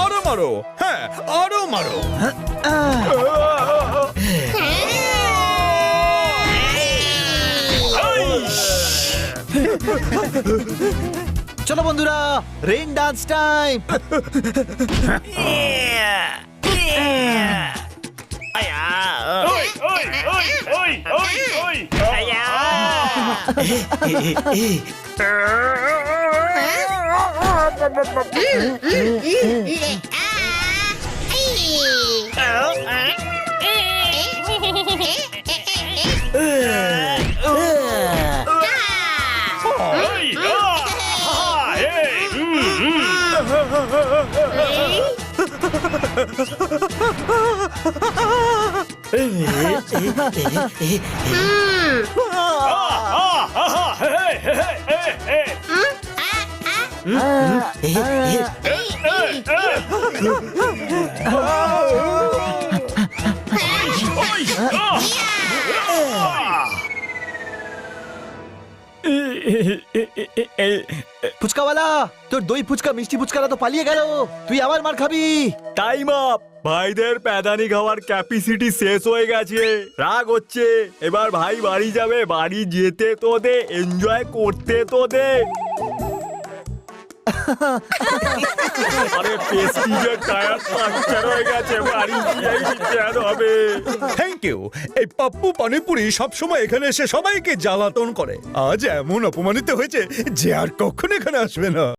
আরো মারো, হ্যাঁ আরো মারো। চলো বন্ধুরা, রেইন ডান্স টাইম। ফুচকাওয়ালা, তোর দই ফুচকা মিষ্টি ফুচকারা তো পালিয়ে গেল, তুই আবার মার খাবি। Time up. ভাইদের প্যাদানি খাওয়ার ক্যাপাসিটি শেষ হয়ে গেছে, রাগ হচ্ছে। এবার ভাই বাড়ি যাবে, বাড়ি যেতে তো দে, এনজয় করতে তো দে। আরে পেস্টিজের টায়ার পাংচার হয়ে গেছে, বাড়ি গিয়েই রিপেয়ার হবে। Thank you. এই পাপ্পু পানিপুরি সবসময় এখানে এসে সবাইকে জ্বালাতন করে, আজ এমন অপমানিত হয়েছে যে আর কখনো এখানে আসবে না।